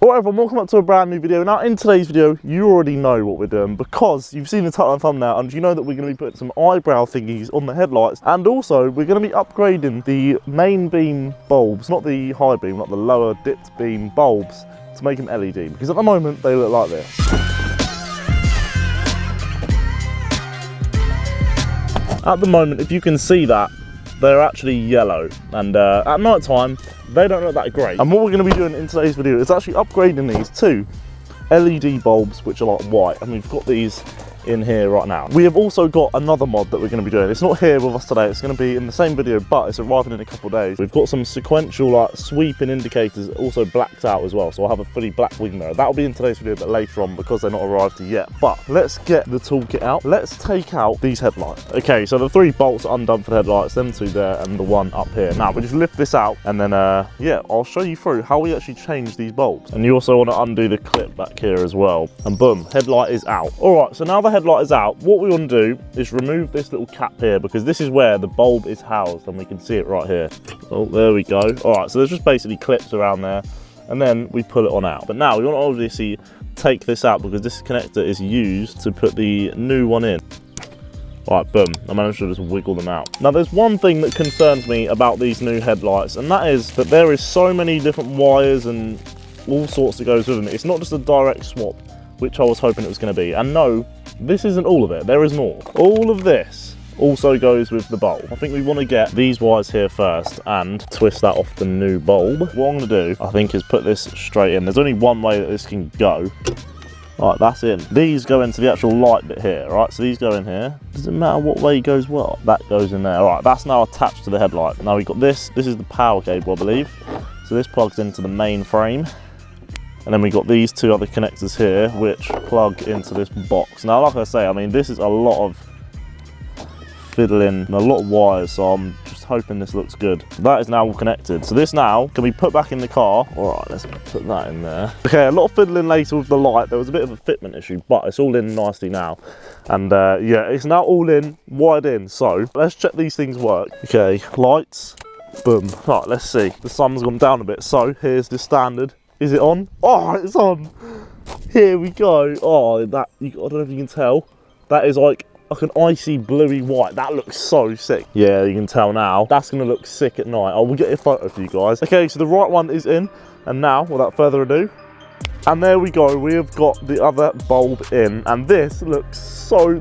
Alright everyone, welcome back to a brand new video. Now in today's video, you already know what we're doing because you've seen the title and thumbnail and you know that we're going to be putting some eyebrow thingies on the headlights, and also we're going to be upgrading the main beam bulbs, not the high beam, not the lower dipped beam bulbs, to make them LED, because at the moment they look like this. At the moment, if you can see that, they're actually yellow, and at night time they don't look that great. And what we're going to be doing in today's video is actually upgrading these to LED bulbs, which are like white, and we've got these in here right now. We have also got another mod that we're going to be doing. It's not here with us today, it's going to be in the same video, but it's arriving in a couple of days. We've got some sequential like sweeping indicators also blacked out as well, so I'll have a fully black wing mirror. That'll be in today's video, but later on because they're not arrived yet. But let's get the toolkit out. Let's take out these headlights. Okay, so the three bolts are undone for the headlights, them two there and the one up here. Now we just lift this out and then yeah, I'll show you through how we actually change these bulbs. And you also want to undo the clip back here as well, and boom, headlight is out. All right, so now the headlight is out, what we want to do is remove this little cap here, because this is where the bulb is housed, and we can see it right here. Oh, there we go. All right, so there's just basically clips around there, and then we pull it on out. But now we want to obviously take this out because this connector is used to put the new one in. All right, boom, I managed to just wiggle them out. Now there's one thing that concerns me about these new headlights, and that is that there is so many different wires and all sorts that goes with them. It's not just a direct swap, which I was hoping it was going to be. And no, this isn't all of it, there is more. All of this also goes with the bulb. I think we want to get these wires here first and twist that off the new bulb. What I'm going to do, I think, is put this straight in. There's only one way that this can go. All right, that's in. These go into the actual light bit here, right? So these go in here. Doesn't matter what way goes what. That goes in there. All right, that's now attached to the headlight. Now we've got this. This is the power cable, I believe. So this plugs into the main frame. And then we got these two other connectors here, which plug into this box. Now, like I say, I mean, this is a lot of fiddling and a lot of wires, so I'm just hoping this looks good. That is now all connected. So this now can be put back in the car. All right, let's put that in there. Okay, a lot of fiddling later with the light. There was a bit of a fitment issue, but it's all in nicely now. And yeah, it's now all in, wired in. So let's check these things work. Okay, lights, boom. Right, let's see. The sun's gone down a bit, so here's the standard. Is it on? Oh, it's on. Here we go. Oh, that, I don't know if you can tell. That is like an icy bluey white. That looks so sick. Yeah, you can tell now. That's gonna look sick at night. I will get a photo for you guys. Okay, so the right one is in. And now, without further ado, and there we go. We have got the other bulb in. And this looks 10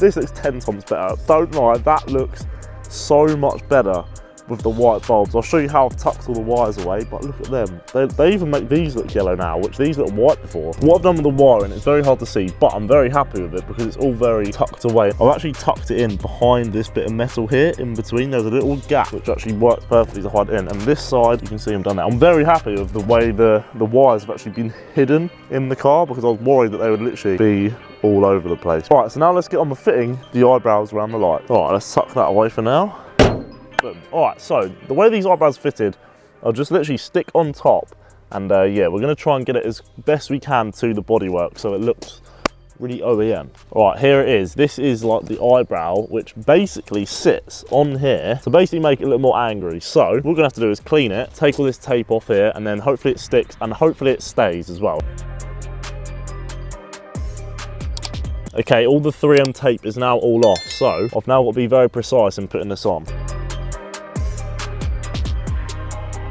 times better. Don't lie, that looks so much better with the white bulbs. I'll show you how I've tucked all the wires away, but look at them. They even make these look yellow now, which these look white before. What I've done with the wiring, it's very hard to see, but I'm very happy with it because it's all very tucked away. I've actually tucked it in behind this bit of metal here, in between. There's a little gap which actually works perfectly to hide it in. And this side, you can see I've done that. I'm very happy with the way the wires have actually been hidden in the car, because I was worried that they would literally be all over the place. All right, so now let's get on with fitting the eyebrows around the light. All right, let's tuck that away for now. All right, so the way these eyebrows fitted, I'll just literally stick on top, and yeah, we're gonna try and get it as best we can to the bodywork so it looks really OEM. All right, here it is. This is like the eyebrow, which basically sits on here to basically make it look more angry. So what we're gonna have to do is clean it, take all this tape off here, and then hopefully it sticks and hopefully it stays as well. Okay, all the 3M tape is now all off, so I've now got to be very precise in putting this on.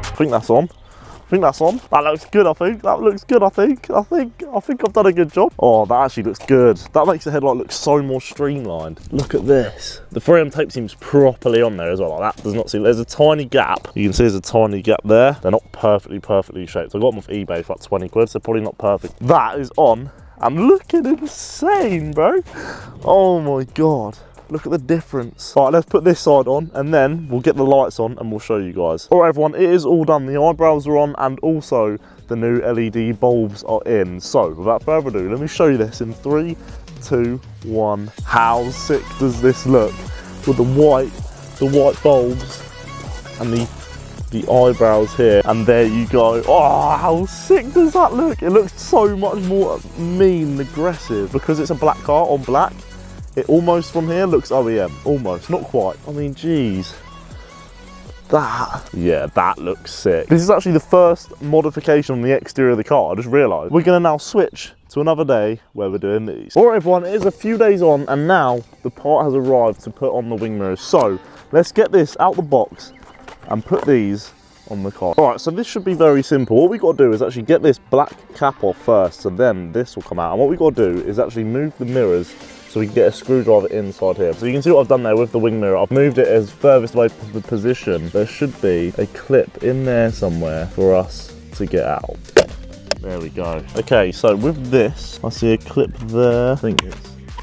I think that's on. I think that's on. That looks good, I think. That looks good, I think. I think I've done a good job. Oh, that actually looks good. That makes the headlight look so more streamlined. Look at this. The 3M tape seems properly on there as well. Like that does not seem, there's a tiny gap. You can see there's a tiny gap there. They're not perfectly shaped. I got them off eBay for like 20 quid, so probably not perfect. That is on and looking insane, bro. Oh my God. Look at the difference. All right, let's put this side on and then we'll get the lights on and we'll show you guys. All right, everyone, it is all done. The eyebrows are on and also the new LED bulbs are in. So without further ado, let me show you this in 3, 2, 1. How sick does this look with the white bulbs and the eyebrows here? And there you go. Oh, how sick does that look? It looks so much more mean and aggressive because it's a black car on black. It almost from here looks OEM, almost, not quite. I mean, geez. that. Yeah, that looks sick. This is actually the first modification on the exterior of the car. I just realised. We're gonna now switch to another day where we're doing these. All right, everyone, it is a few days on, and now the part has arrived to put on the wing mirrors. So let's get this out the box and put these on the car. All right, so this should be very simple. What we got to do is actually get this black cap off first, so then this will come out. And what we got to do is actually move the mirrors so we can get a screwdriver inside here. So you can see what I've done there with the wing mirror. I've moved it as furthest away from the position. There should be a clip in there somewhere for us to get out. There we go. Okay, so with this, I see a clip there. I think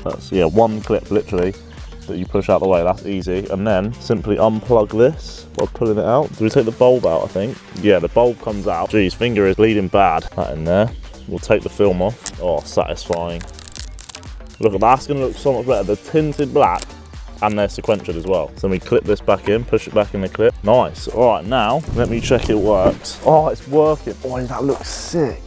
that's yeah, one clip literally that you push out the way. That's easy. And then simply unplug this by pulling it out. Do we take the bulb out, I think? Yeah, the bulb comes out. Geez, finger is bleeding bad. That in there. We'll take the film off. Oh, satisfying. Look, that's going to look so much better. They're tinted black and they're sequential as well. So we clip this back in, push it back in the clip. Nice. All right, now let me check it works. Oh, it's working. Oh, that looks sick.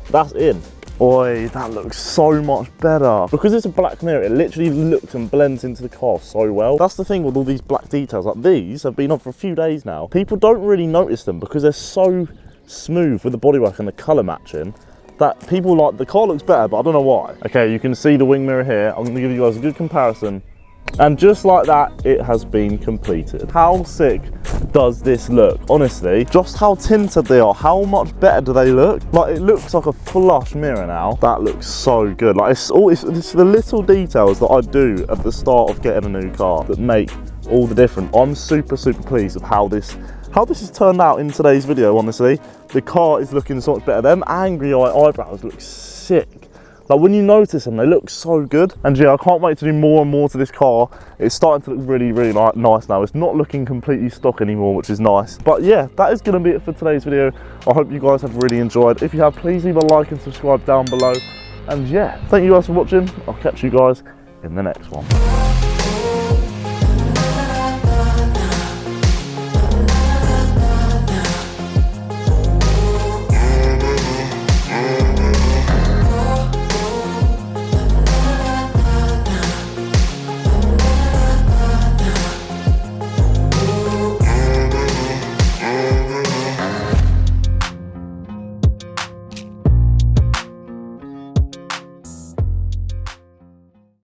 That's in. Oi, that looks so much better. Because it's a black mirror, it literally looks and blends into the car so well. That's the thing with all these black details. Like, these have been on for a few days now. People don't really notice them because they're so smooth with the bodywork and the colour matching that people like, the car looks better, but I don't know why. Okay, you can see the wing mirror here. I'm gonna give you guys a good comparison. And just like that, it has been completed. How sick does this look? Honestly, just how tinted they are, how much better do they look? Like, it looks like a flush mirror now. That looks so good. Like, it's the little details that I do at the start of getting a new car that make all the difference. I'm super, super pleased with how this has turned out in today's video, honestly. The car is looking so much better. Them angry eye eyebrows look sick. Like, when you notice them, they look so good. And yeah, I can't wait to do more and more to this car. It's starting to look really, really nice now. It's not looking completely stock anymore, which is nice. But yeah, that is going to be it for today's video. I hope you guys have really enjoyed. If you have, please leave a like and subscribe down below. And yeah, thank you guys for watching. I'll catch you guys in the next one.